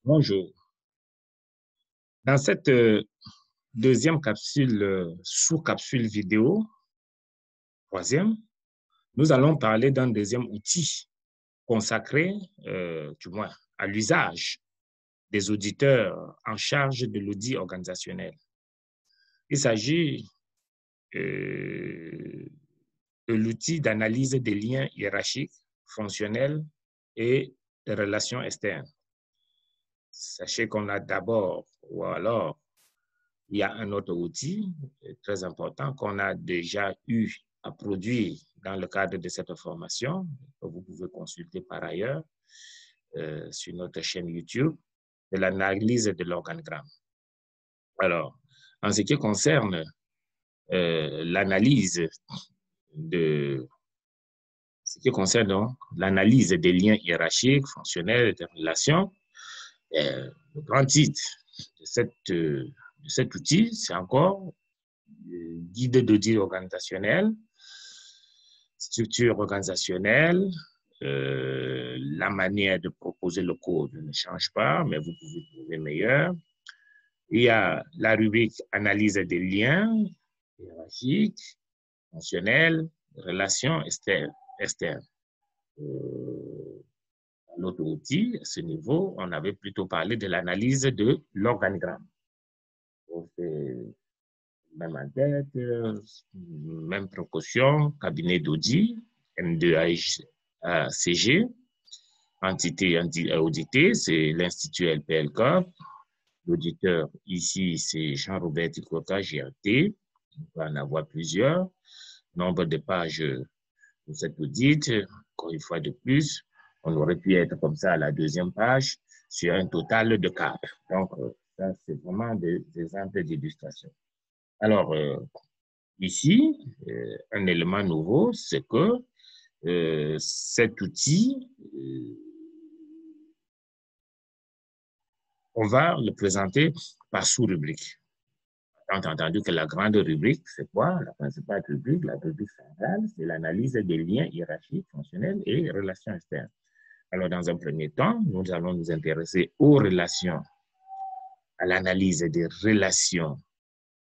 Bonjour. Dans cette deuxième capsule, sous-capsule vidéo, troisième, nous allons parler d'un deuxième outil consacré, du moins, à l'usage des auditeurs en charge de l'audit organisationnel. Il s'agit de l'outil d'analyse des liens hiérarchiques, fonctionnels et des relations externes. Sachez qu'on a d'abord, ou alors, il y a un autre outil très important qu'on a déjà eu à produire dans le cadre de cette formation, que vous pouvez consulter par ailleurs sur notre chaîne YouTube, de l'analyse de l'organigramme. Alors, en ce qui concerne l'analyse des liens hiérarchiques, fonctionnels et des relations, le grand titre de cet outil, c'est encore guide d'audit organisationnel, structure organisationnelle, la manière de proposer le code ne change pas, mais vous pouvez trouver meilleur. Il y a la rubrique analyse des liens hiérarchiques, fonctionnels, relations externes. L'autre outil, à ce niveau, on avait plutôt parlé de l'analyse de l'organigramme. Même en tête, même précaution, cabinet d'audit, M2ACG, entité auditée, c'est l'Institut LPLCOP. L'auditeur ici, c'est Jean-Robert Tikota, GRT. On peut en avoir plusieurs. Nombre de pages de cet audit, encore une fois de plus, on aurait pu être comme ça à la deuxième page sur un total de 4. Donc, ça, c'est vraiment des exemples d'illustration. Alors, ici, un élément nouveau, c'est que cet outil, on va le présenter par sous-rubrique. Entendu que la grande rubrique, c'est quoi? La principale rubrique, la rubrique centrale, c'est l'analyse des liens hiérarchiques, fonctionnels et relations externes. Alors, dans un premier temps, nous allons nous intéresser aux relations, à l'analyse des relations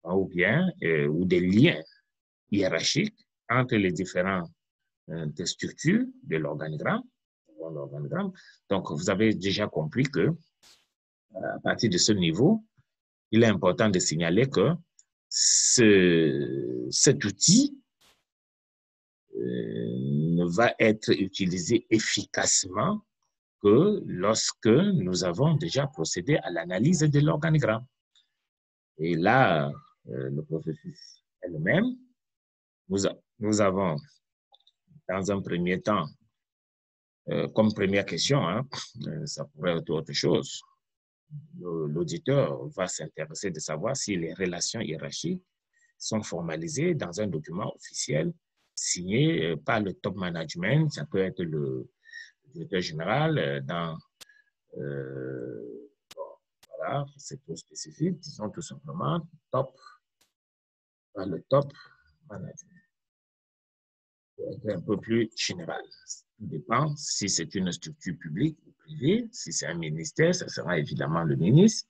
ou bien ou des liens hiérarchiques entre les différentes structures de l'organigramme. Donc, vous avez déjà compris que à partir de ce niveau, il est important de signaler que cet outil ne va être utilisé efficacement que lorsque nous avons déjà procédé à l'analyse de l'organigramme. Et là, le processus est le même. Nous avons, dans un premier temps, comme première question, ça pourrait être autre chose. L'auditeur va s'intéresser de savoir si les relations hiérarchiques sont formalisées dans un document officiel signé par le top management. Ça peut être le directeur général dans... voilà, c'est trop spécifique. Disons tout simplement top, par le top management. Un peu plus général. Tout dépend si c'est une structure publique ou privée. Si c'est un ministère, ça sera évidemment le ministre.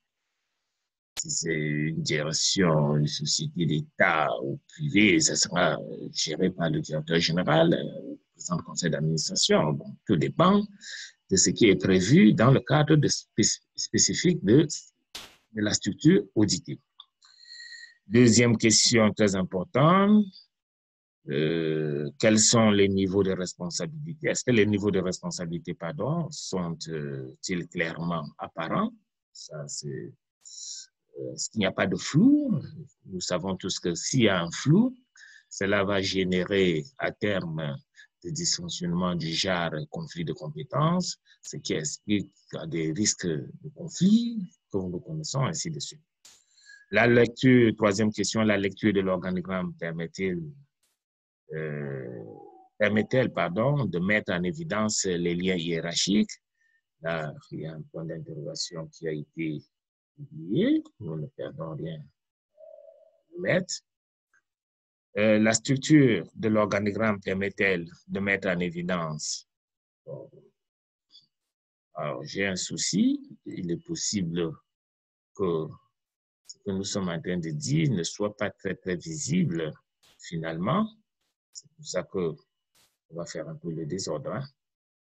Si c'est une direction, une société d'État ou privée, ça sera géré par le directeur général, le président du conseil d'administration. Bon, tout dépend de ce qui est prévu dans le cadre spécifique de la structure auditée. Deuxième question très importante. Quels sont les niveaux de responsabilité? Est-ce que les niveaux de responsabilité, sont-ils clairement apparents? Ça, c'est est-ce qu'il n'y a pas de flou? Nous savons tous que s'il y a un flou, cela va générer à terme des dysfonctionnements du genre conflit de compétences, ce qui explique des risques de conflit, comme nous connaissons, ainsi de suite. La lecture, troisième question, la lecture de l'organigramme permet-elle de mettre en évidence les liens hiérarchiques? Là, il y a un point d'interrogation qui a été publié. Nous ne perdons rien à mettre. La structure de l'organigramme permet-elle de mettre en évidence Alors, j'ai un souci. Il est possible que ce que nous sommes en train de dire ne soit pas très, très visible finalement. C'est pour ça qu'on va faire un peu le désordre. Hein.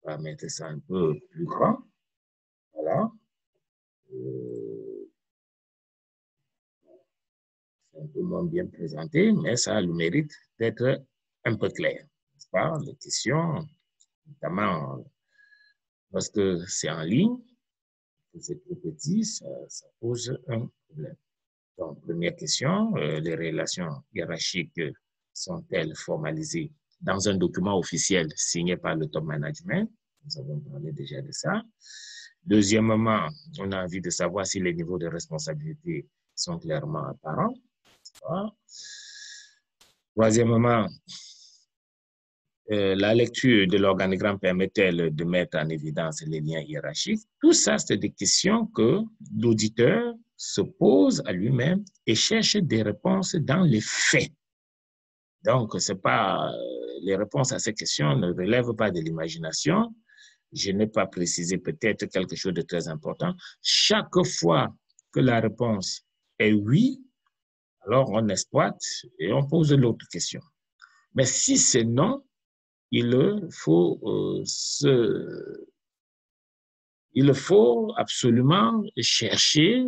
On va mettre ça un peu plus grand. Voilà. C'est un peu moins bien présenté, mais ça a le mérite d'être un peu clair. N'est-ce pas? Les questions, notamment lorsque c'est en ligne, que c'est trop petit, ça pose un problème. Donc, première question, les relations hiérarchiques sont-elles formalisées dans un document officiel signé par le top management? Nous avons parlé déjà de ça. Deuxièmement, on a envie de savoir si les niveaux de responsabilité sont clairement apparents. Troisièmement, la lecture de l'organigramme permet-elle de mettre en évidence les liens hiérarchiques? Tout ça, c'est des questions que l'auditeur se pose à lui-même et cherche des réponses dans les faits. Donc, c'est pas, les réponses à ces questions ne relèvent pas de l'imagination. Je n'ai pas précisé peut-être quelque chose de très important. Chaque fois que la réponse est oui, alors on exploite et on pose l'autre question. Mais si c'est non, il faut absolument chercher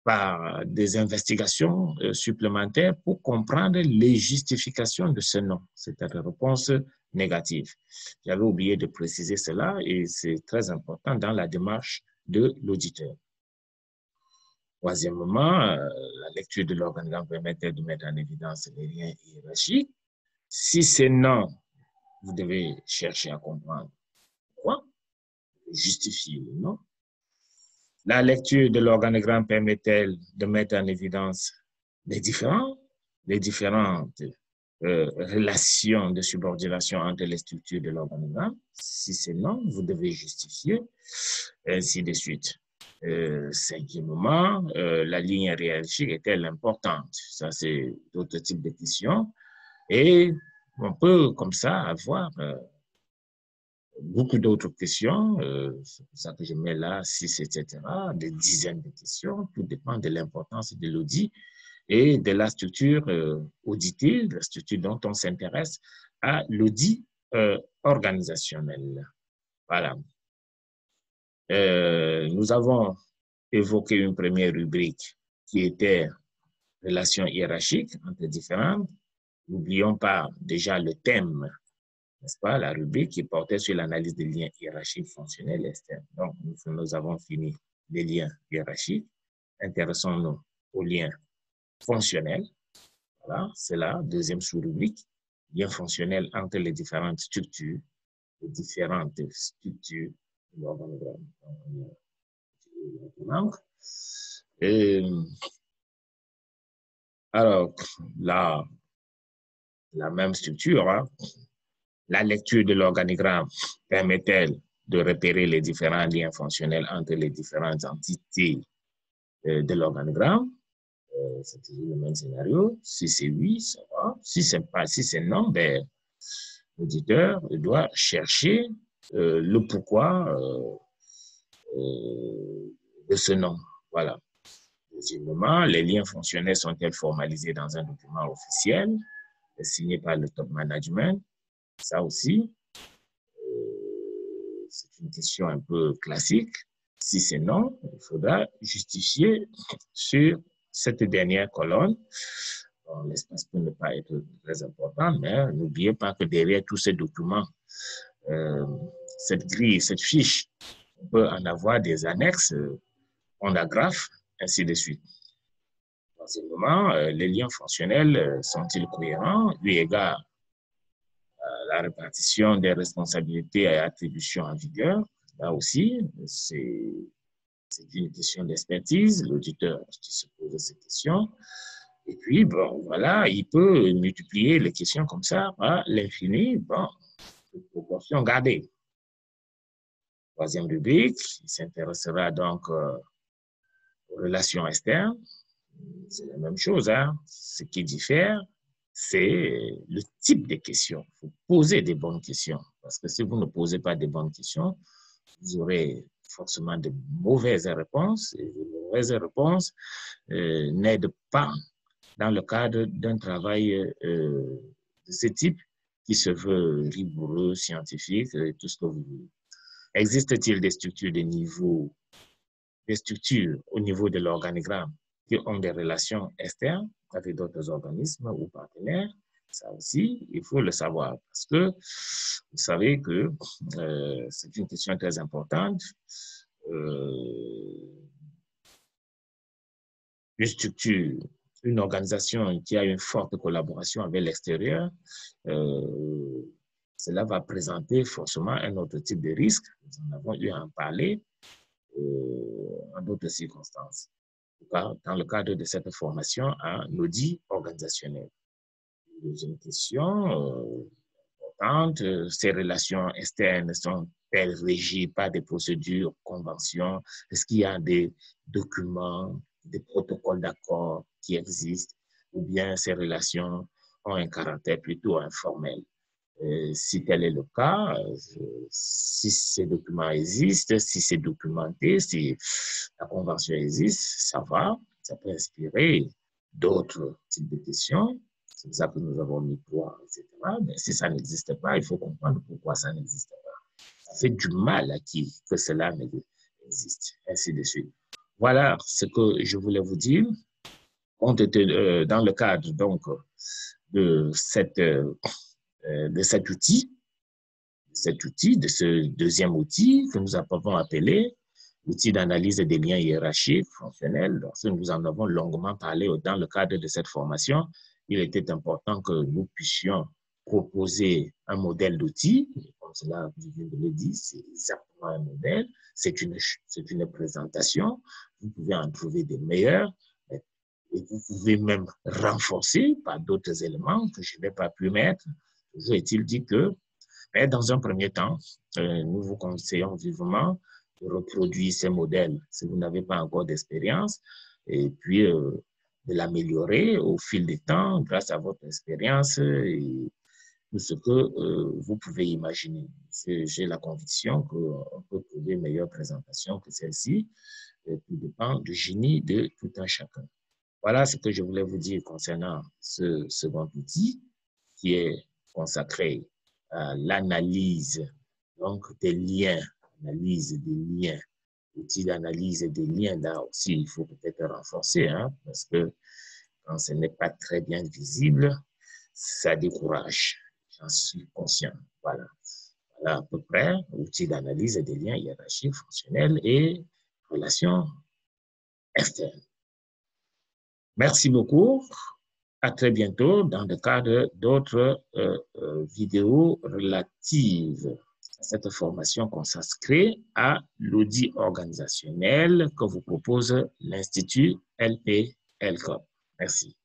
par des investigations supplémentaires pour comprendre les justifications de ce non, c'est-à-dire réponse négative. J'avais oublié de préciser cela et c'est très important dans la démarche de l'auditeur. Troisièmement, la lecture de l'organigramme permettait de mettre en évidence les liens hiérarchiques. Si c'est non, vous devez chercher à comprendre pourquoi, justifier le non. La lecture de l'organigramme permet-elle de mettre en évidence les différentes relations de subordination entre les structures de l'organigramme? Si c'est non, vous devez justifier, ainsi de suite. Cinquièmement, la ligne hiérarchique est-elle importante? Ça, c'est d'autres types de questions. Et on peut, comme ça, avoir beaucoup d'autres questions. C'est pour ça que je mets là 6, etc., des dizaines de questions. Tout dépend de l'importance de l'audit et de la structure auditée, de la structure dont on s'intéresse à l'audit organisationnel. Voilà. Nous avons évoqué une première rubrique qui était relations hiérarchiques entre différentes. N'oublions pas déjà le thème, n'est-ce pas, la rubrique qui portait sur l'analyse des liens hiérarchiques fonctionnels externes. Donc, nous avons fini les liens hiérarchiques. Intéressons-nous aux liens fonctionnels. Voilà, c'est la deuxième sous-rubrique, liens fonctionnels entre les différentes structures de l'organigramme. Alors, la même structure, hein, la lecture de l'organigramme permet-elle de repérer les différents liens fonctionnels entre les différentes entités de l'organigramme? C'est toujours le même scénario. Si c'est oui, ça va. Si c'est non, ben, l'auditeur doit chercher le pourquoi de ce non. Voilà. Deuxièmement, les liens fonctionnels sont-ils formalisés dans un document officiel signé par le top management? Ça aussi, c'est une question un peu classique. Si c'est non, il faudra justifier sur cette dernière colonne. Bon, l'espace peut ne pas être très important, mais n'oubliez pas que derrière tous ces documents, cette grille, cette fiche, on peut en avoir des annexes, on agrafe, ainsi de suite. Troisièmement, les liens fonctionnels sont-ils cohérents, eu égard à la répartition des responsabilités et attributions en vigueur? Là aussi, c'est une question d'expertise, l'auditeur qui se pose ces questions. Et puis, bon, voilà, il peut multiplier les questions comme ça à l'infini, bon, proportion gardée. Troisième rubrique, il s'intéressera donc aux relations externes. C'est la même chose, hein. Ce qui diffère, c'est le type de questions. Il faut poser des bonnes questions. Parce que si vous ne posez pas des bonnes questions, vous aurez forcément de mauvaises réponses. Et les mauvaises réponses n'aident pas dans le cadre d'un travail de ce type qui se veut rigoureux, scientifique, tout ce que vous voulez. Existe-t-il des structures au niveau de l'organigramme qui ont des relations externes avec d'autres organismes ou partenaires? Ça aussi, il faut le savoir parce que vous savez que c'est une question très importante. Une structure, une organisation qui a une forte collaboration avec l'extérieur, cela va présenter forcément un autre type de risque. Nous en avons eu à en parler en d'autres circonstances. En tout cas, dans le cadre de cette formation en audit organisationnel. Deuxième question importante, ces relations externes sont-elles régies par des procédures, conventions? Est-ce qu'il y a des documents, des protocoles d'accord qui existent, ou bien ces relations ont un caractère plutôt informel? Si tel est le cas, si ces documents existent, si c'est documenté, si la convention existe, ça va, ça peut inspirer d'autres types de questions. C'est ça que nous avons mis 3, etc. Mais si ça n'existe pas, il faut comprendre pourquoi ça n'existe pas. Ça fait du mal à qui que cela existe, ainsi de suite. Voilà ce que je voulais vous dire. Dans le cadre donc de cet outil, de ce deuxième outil que nous avons appelé l'outil d'analyse des liens hiérarchiques fonctionnels. Donc, nous en avons longuement parlé dans le cadre de cette formation. Il était important que nous puissions proposer un modèle d'outil. Comme cela, je viens de le dire, c'est exactement un modèle. C'est une présentation. Vous pouvez en trouver des meilleurs. Et vous pouvez même renforcer par d'autres éléments que je n'ai pas pu mettre. Toujours est-il dit que, mais dans un premier temps, nous vous conseillons vivement de reproduire ces modèles si vous n'avez pas encore d'expérience et puis de l'améliorer au fil du temps grâce à votre expérience et tout ce que vous pouvez imaginer. J'ai la conviction qu'on peut trouver une meilleure présentation que celle-ci. Tout dépend du génie de tout un chacun. Voilà ce que je voulais vous dire concernant ce second outil qui est consacré à l'analyse donc des liens, outil d'analyse des liens. Là aussi, il faut peut-être renforcer, parce que quand ce n'est pas très bien visible, ça décourage. J'en suis conscient. Voilà. Voilà à peu près outil d'analyse des liens hiérarchiques, fonctionnels et relations externes. Merci beaucoup. À très bientôt dans le cadre d'autres vidéos relatives à cette formation consacrée à l'audit organisationnel que vous propose l'Institut LP-LCOP. Merci.